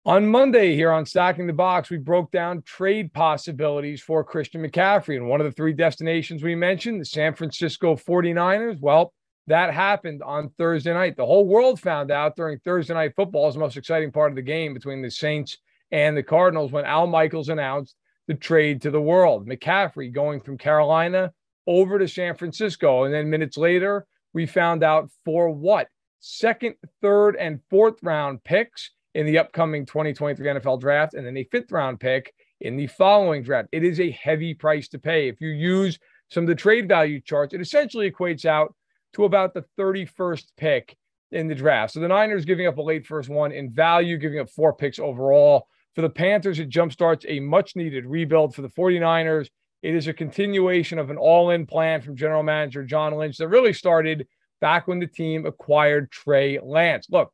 On Monday here on Stacking the Box, we broke down trade possibilities for Christian McCaffrey. And one of the three destinations we mentioned, the San Francisco 49ers, well, that happened on Thursday night. The whole world found out during Thursday Night Football is the most exciting part of the game between the Saints and the Cardinals when Al Michaels announced the trade to the world. McCaffrey going from Carolina over to San Francisco. And then minutes later, we found out for what? Second, third, and fourth round picks in the upcoming 2023 NFL draft, and then a fifth round pick in the following draft. It is a heavy price to pay. If you use some of the trade value charts, it essentially equates out to about the 31st pick in the draft. So the Niners giving up a late first one in value, giving up 4 picks overall. For the Panthers, it jumpstarts a much-needed rebuild. For the 49ers, it is a continuation of an all-in plan from general manager John Lynch that really started back when the team acquired Trey Lance. Look,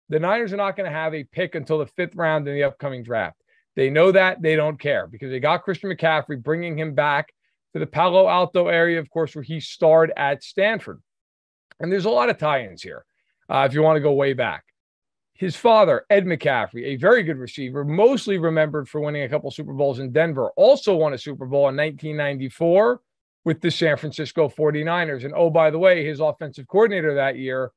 the Niners are not going to have a pick until the 5th round in the upcoming draft. They know that. They don't care because they got Christian McCaffrey, bringing him back to the Palo Alto area, of course, where he starred at Stanford. And there's a lot of tie-ins here if you want to go way back. His father, Ed McCaffrey, a very good receiver, mostly remembered for winning a couple Super Bowls in Denver, also won a Super Bowl in 1994 with the San Francisco 49ers. And oh, by the way, his offensive coordinator that year,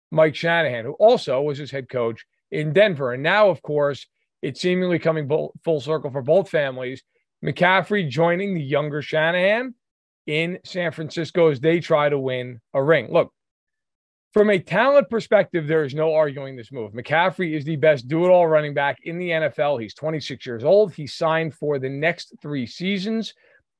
Mike Shanahan, who also was his head coach in Denver. And now, of course, it's seemingly coming full circle for both families. McCaffrey joining the younger Shanahan in San Francisco as they try to win a ring. Look, from a talent perspective, there is no arguing this move. McCaffrey is the best do-it-all running back in the NFL. He's 26 years old. He signed for the next 3 seasons.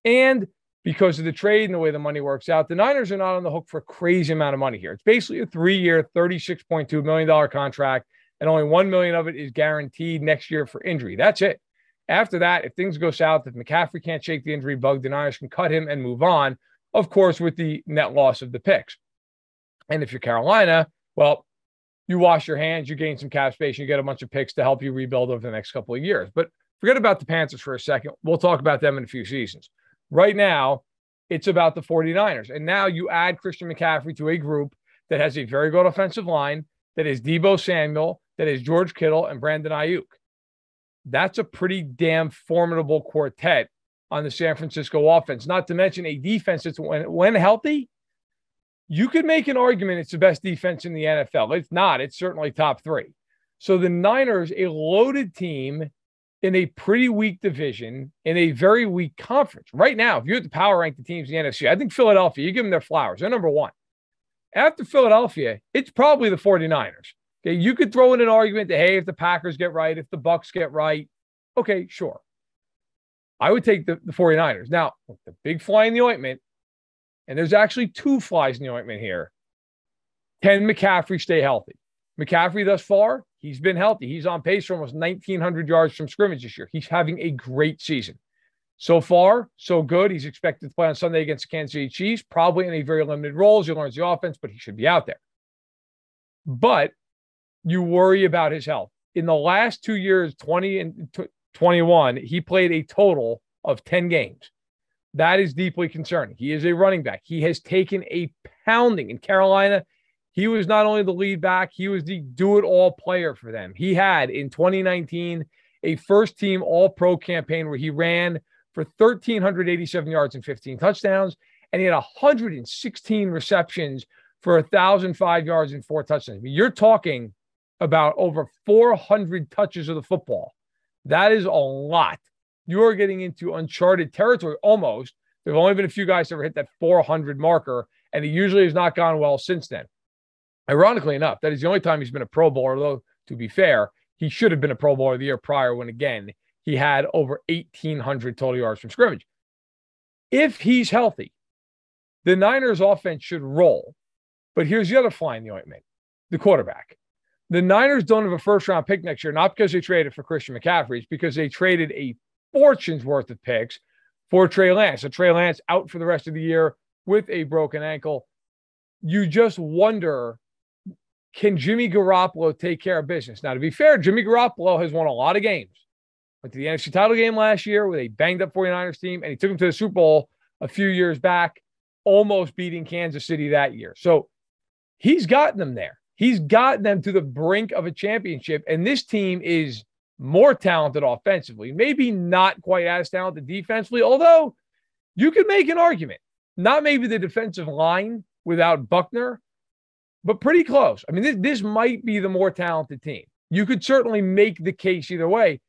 And because of the trade and the way the money works out, the Niners are not on the hook for a crazy amount of money here. It's basically a 3-year, $36.2 million contract, and only $1 million of it is guaranteed next year for injury. That's it. After that, if things go south, if McCaffrey can't shake the injury bug, the Niners can cut him and move on, of course, with the net loss of the picks. And if you're Carolina, well, you wash your hands, you gain some cap space, you get a bunch of picks to help you rebuild over the next couple of years. But forget about the Panthers for a second. We'll talk about them in a few seasons. Right now, it's about the 49ers. And now you add Christian McCaffrey to a group that has a very good offensive line, that is Deebo Samuel, that is George Kittle, and Brandon Ayuk. That's a pretty damn formidable quartet on the San Francisco offense, not to mention a defense that's, when healthy, you could make an argument it's the best defense in the NFL. It's not. It's certainly top 3. So the Niners, a loaded team in a pretty weak division, in a very weak conference. Right now, if you had to power rank the teams in the NFC, I think Philadelphia, you give them their flowers. They're number 1. After Philadelphia, it's probably the 49ers. Okay, you could throw in an argument that, hey, if the Packers get right, if the Bucks get right, okay, sure. I would take the 49ers. Now, the big fly in the ointment, and there's actually 2 flies in the ointment here. Can McCaffrey stay healthy? McCaffrey thus far, he's been healthy. He's on pace for almost 1,900 yards from scrimmage this year. He's having a great season. So far, so good. He's expected to play on Sunday against the Kansas City Chiefs, probably in a very limited role as he learns the offense, but he should be out there. But you worry about his health. In the last 2 years, 20 and 21, he played a total of 10 games. That is deeply concerning. He is a running back. He has taken a pounding in Carolina. He was not only the lead back, he was the do-it-all player for them. He had, in 2019, a first-team All-Pro campaign where he ran for 1,387 yards and 15 touchdowns, and he had 116 receptions for 1,005 yards and 4 touchdowns. I mean, you're talking about over 400 touches of the football. That is a lot. You're getting into uncharted territory almost. There have only been a few guys that ever hit that 400 marker, and he usually has not gone well since then. Ironically enough, that is the only time he's been a Pro Bowler, although, to be fair, he should have been a Pro Bowler the year prior when, again, he had over 1,800 total yards from scrimmage. If he's healthy, the Niners offense should roll. But here's the other fly in the ointment, the quarterback. The Niners don't have a first-round pick next year, not because they traded for Christian McCaffrey, it's because they traded a fortune's worth of picks for Trey Lance. So Trey Lance out for the rest of the year with a broken ankle. You just wonder, can Jimmy Garoppolo take care of business? Now, to be fair, Jimmy Garoppolo has won a lot of games. Went to the NFC title game last year with a banged-up 49ers team, and he took them to the Super Bowl a few years back, almost beating Kansas City that year. So he's gotten them there. He's gotten them to the brink of a championship, and this team is more talented offensively, maybe not quite as talented defensively, although you could make an argument. Not maybe the defensive line without Buckner, but pretty close. I mean, this might be the more talented team. You could certainly make the case either way.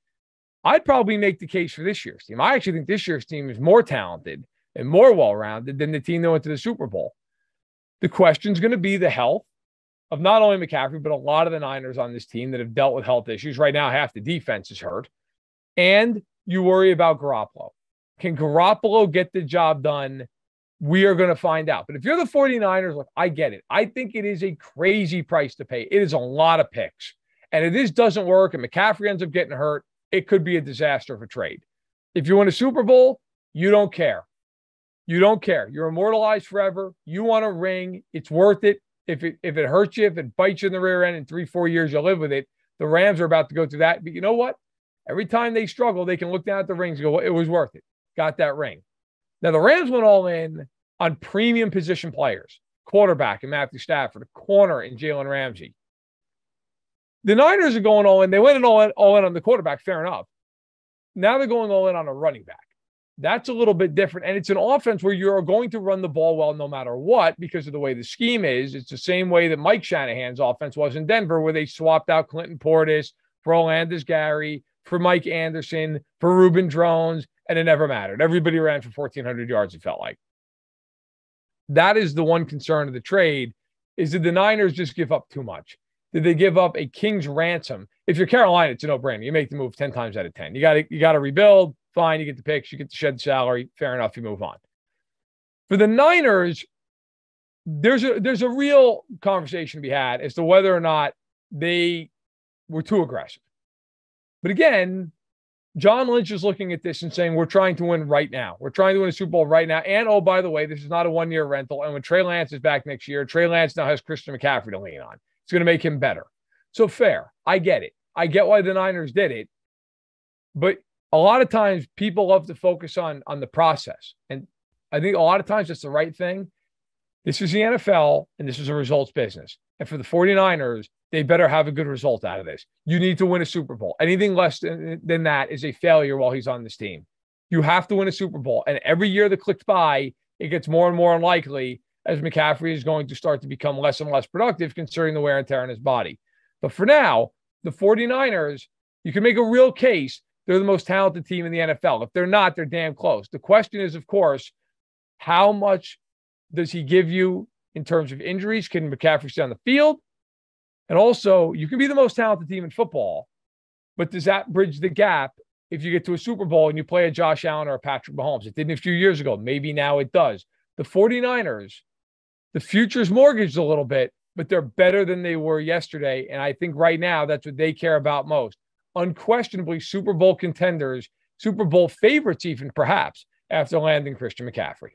I'd probably make the case for this year's team. I actually think this year's team is more talented and more well-rounded than the team that went to the Super Bowl. The question is going to be the health of not only McCaffrey, but a lot of the Niners on this team that have dealt with health issues. Right now, half the defense is hurt. And you worry about Garoppolo. Can Garoppolo get the job done? We are going to find out. But if you're the 49ers, look, I get it. I think it is a crazy price to pay. It is a lot of picks. And if this doesn't work and McCaffrey ends up getting hurt, it could be a disaster of a trade. If you win a Super Bowl, you don't care. You don't care. You're immortalized forever. You want a ring. It's worth it. If it hurts you, if it bites you in the rear end in 3-4 years, you'll live with it. The Rams are about to go through that. But you know what? Every time they struggle, they can look down at the rings and go, well, it was worth it. Got that ring. Now, the Rams went all in on premium position players, quarterback in Matthew Stafford, a corner in Jalen Ramsey. The Niners are going all in. They went all in on the quarterback, fair enough. Now they're going all in on a running back. That's a little bit different. And it's an offense where you're going to run the ball well no matter what because of the way the scheme is. It's the same way that Mike Shanahan's offense was in Denver, where they swapped out Clinton Portis for Olandis Gary, for Mike Anderson, for Reuben Drones, and it never mattered. Everybody ran for 1,400 yards, it felt like. That is the one concern of the trade, is did the Niners just give up too much? Did they give up a king's ransom? If you're Carolina, it's a no-brainer. You make the move 10 times out of 10. You got to rebuild. Fine, you get the picks, you get to shed the salary. Fair enough, you move on. For the Niners, there's a real conversation to be had as to whether or not they were too aggressive. But again, John Lynch is looking at this and saying, we're trying to win right now. We're trying to win a Super Bowl right now. And, oh, by the way, this is not a one-year rental. And when Trey Lance is back next year, Trey Lance now has Christian McCaffrey to lean on. It's going to make him better. So fair. I get it. I get why the Niners did it. But a lot of times people love to focus on the process. And I think a lot of times it's the right thing. This is the NFL, and this is a results business. And for the 49ers, they better have a good result out of this. You need to win a Super Bowl. Anything less than that is a failure while he's on this team. You have to win a Super Bowl. And every year that clicks by, it gets more and more unlikely as McCaffrey is going to start to become less and less productive considering the wear and tear on his body. But for now, the 49ers, you can make a real case they're the most talented team in the NFL. If they're not, they're damn close. The question is, of course, how much does he give you in terms of injuries? Can McCaffrey stay on the field? And also, you can be the most talented team in football, but does that bridge the gap if you get to a Super Bowl and you play a Josh Allen or a Patrick Mahomes? It didn't a few years ago. Maybe now it does. The 49ers, the future's mortgaged a little bit, but they're better than they were yesterday. And I think right now that's what they care about most. Unquestionably Super Bowl contenders, Super Bowl favorites even perhaps, after landing Christian McCaffrey.